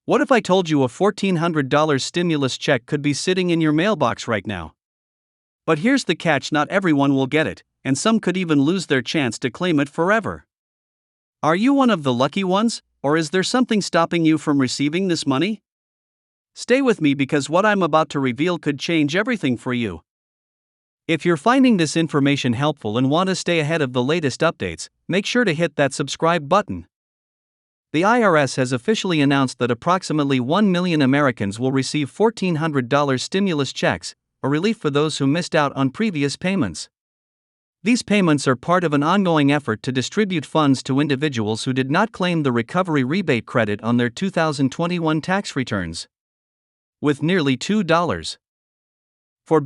What if I told you a $1,400 stimulus check could be sitting in your mailbox right now? But here's the catch: not everyone will get it, and some could even lose their chance to claim it forever. Are you one of the lucky ones, or is there something stopping you from receiving this money? Stay with me because what I'm about to reveal could change everything for you. If you're finding this information helpful and want to stay ahead of the latest updates, make sure to hit that subscribe button. The IRS has officially announced that approximately 1 million Americans will receive $1,400 stimulus checks, a relief for those who missed out on previous payments. These payments are part of an ongoing effort to distribute funds to individuals who did not claim the recovery rebate credit on their 2021 tax returns. With nearly $2.4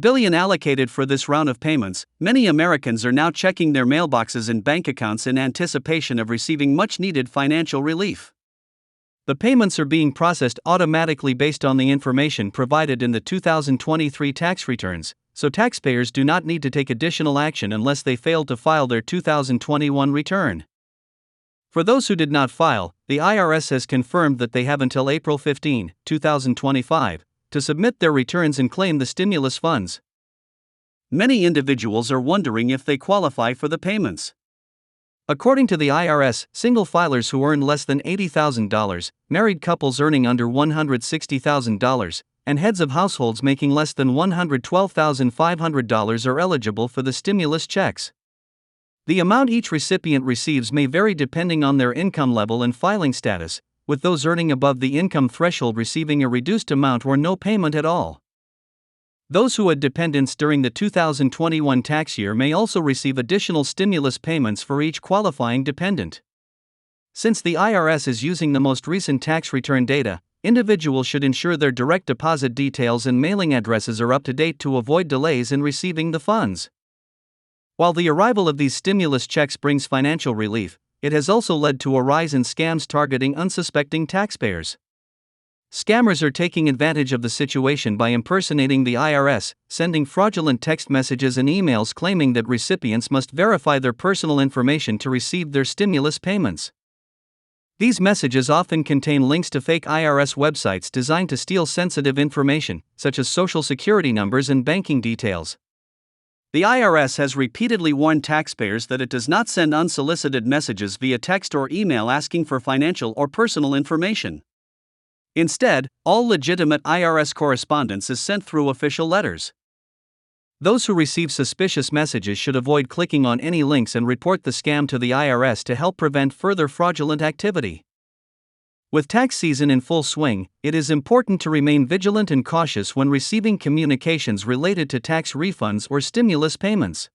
billion allocated for this round of payments, many Americans are now checking their mailboxes and bank accounts in anticipation of receiving much-needed financial relief. The payments are being processed automatically based on the information provided in the 2023 tax returns, so taxpayers do not need to take additional action unless they fail to file their 2021 return. For those who did not file, the IRS has confirmed that they have until April 15, 2025, to submit their returns and claim the stimulus funds. Many individuals are wondering if they qualify for the payments. According to the IRS, single filers who earn less than $80,000, married couples earning under $160,000, and heads of households making less than $112,500 are eligible for the stimulus checks. The amount each recipient receives may vary depending on their income level and filing status, with those earning above the income threshold receiving a reduced amount or no payment at all. Those who had dependents during the 2021 tax year may also receive additional stimulus payments for each qualifying dependent. Since the IRS is using the most recent tax return data, individuals should ensure their direct deposit details and mailing addresses are up to date to avoid delays in receiving the funds. While the arrival of these stimulus checks brings financial relief, it has also led to a rise in scams targeting unsuspecting taxpayers. Scammers are taking advantage of the situation by impersonating the IRS, sending fraudulent text messages and emails claiming that recipients must verify their personal information to receive their stimulus payments. These messages often contain links to fake IRS websites designed to steal sensitive information, such as social security numbers and banking details. The IRS has repeatedly warned taxpayers that it does not send unsolicited messages via text or email asking for financial or personal information. Instead, all legitimate IRS correspondence is sent through official letters. Those who receive suspicious messages should avoid clicking on any links and report the scam to the IRS to help prevent further fraudulent activity. With tax season in full swing, it is important to remain vigilant and cautious when receiving communications related to tax refunds or stimulus payments.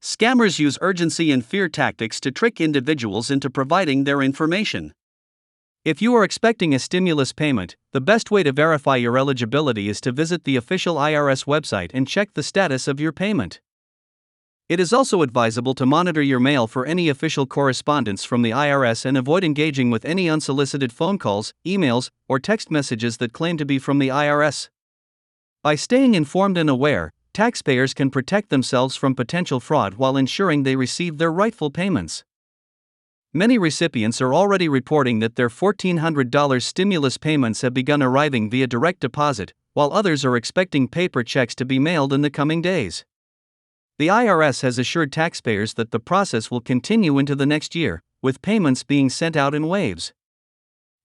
Scammers use urgency and fear tactics to trick individuals into providing their information. If you are expecting a stimulus payment, the best way to verify your eligibility is to visit the official IRS website and check the status of your payment. It is also advisable to monitor your mail for any official correspondence from the IRS and avoid engaging with any unsolicited phone calls, emails, or text messages that claim to be from the IRS. By staying informed and aware, taxpayers can protect themselves from potential fraud while ensuring they receive their rightful payments. Many recipients are already reporting that their $1,400 stimulus payments have begun arriving via direct deposit, while others are expecting paper checks to be mailed in the coming days. The IRS has assured taxpayers that the process will continue into the next year, with payments being sent out in waves.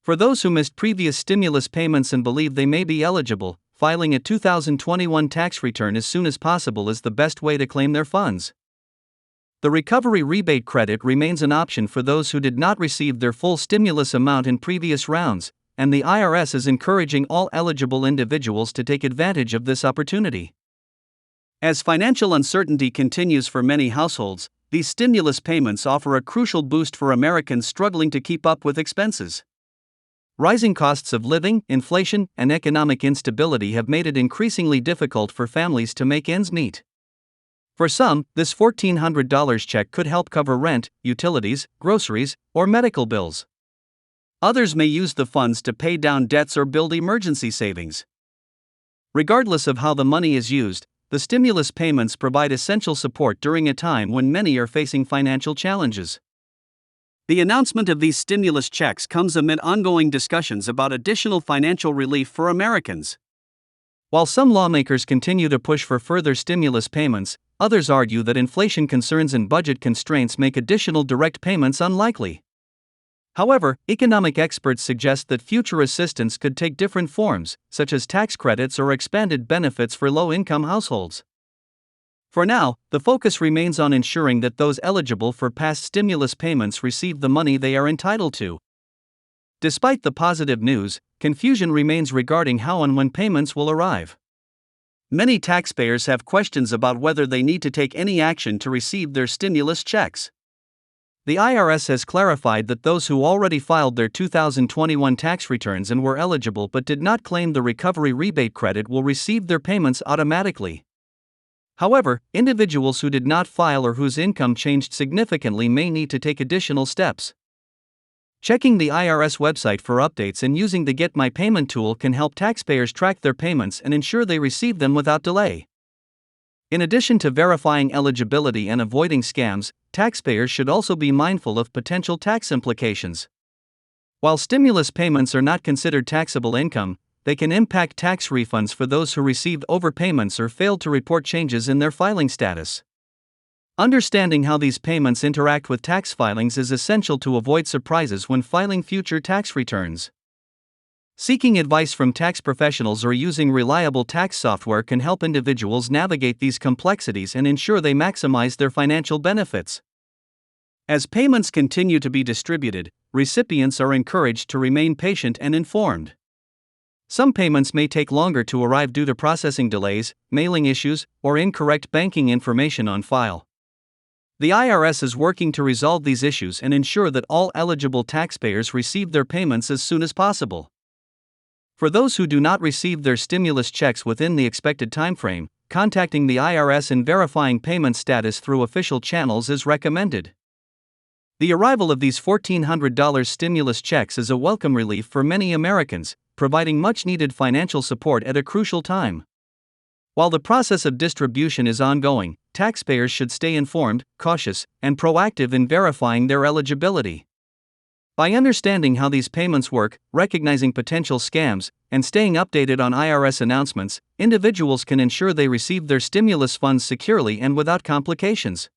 For those who missed previous stimulus payments and believe they may be eligible, filing a 2021 tax return as soon as possible is the best way to claim their funds. The recovery rebate credit remains an option for those who did not receive their full stimulus amount in previous rounds, and the IRS is encouraging all eligible individuals to take advantage of this opportunity. As financial uncertainty continues for many households, these stimulus payments offer a crucial boost for Americans struggling to keep up with expenses. Rising costs of living, inflation, and economic instability have made it increasingly difficult for families to make ends meet. For some, this $1,400 check could help cover rent, utilities, groceries, or medical bills. Others may use the funds to pay down debts or build emergency savings. Regardless of how the money is used, the stimulus payments provide essential support during a time when many are facing financial challenges. The announcement of these stimulus checks comes amid ongoing discussions about additional financial relief for Americans. While some lawmakers continue to push for further stimulus payments, others argue that inflation concerns and budget constraints make additional direct payments unlikely. However, economic experts suggest that future assistance could take different forms, such as tax credits or expanded benefits for low-income households. For now, the focus remains on ensuring that those eligible for past stimulus payments receive the money they are entitled to. Despite the positive news, confusion remains regarding how and when payments will arrive. Many taxpayers have questions about whether they need to take any action to receive their stimulus checks. The IRS has clarified that those who already filed their 2021 tax returns and were eligible but did not claim the recovery rebate credit will receive their payments automatically. However, individuals who did not file or whose income changed significantly may need to take additional steps. Checking the IRS website for updates and using the Get My Payment tool can help taxpayers track their payments and ensure they receive them without delay. In addition to verifying eligibility and avoiding scams, taxpayers should also be mindful of potential tax implications. While stimulus payments are not considered taxable income, they can impact tax refunds for those who received overpayments or failed to report changes in their filing status. Understanding how these payments interact with tax filings is essential to avoid surprises when filing future tax returns. Seeking advice from tax professionals or using reliable tax software can help individuals navigate these complexities and ensure they maximize their financial benefits. As payments continue to be distributed, recipients are encouraged to remain patient and informed. Some payments may take longer to arrive due to processing delays, mailing issues, or incorrect banking information on file. The IRS is working to resolve these issues and ensure that all eligible taxpayers receive their payments as soon as possible. For those who do not receive their stimulus checks within the expected timeframe, contacting the IRS and verifying payment status through official channels is recommended. The arrival of these $1,400 stimulus checks is a welcome relief for many Americans, providing much-needed financial support at a crucial time. While the process of distribution is ongoing, taxpayers should stay informed, cautious, and proactive in verifying their eligibility. By understanding how these payments work, recognizing potential scams, and staying updated on IRS announcements, individuals can ensure they receive their stimulus funds securely and without complications.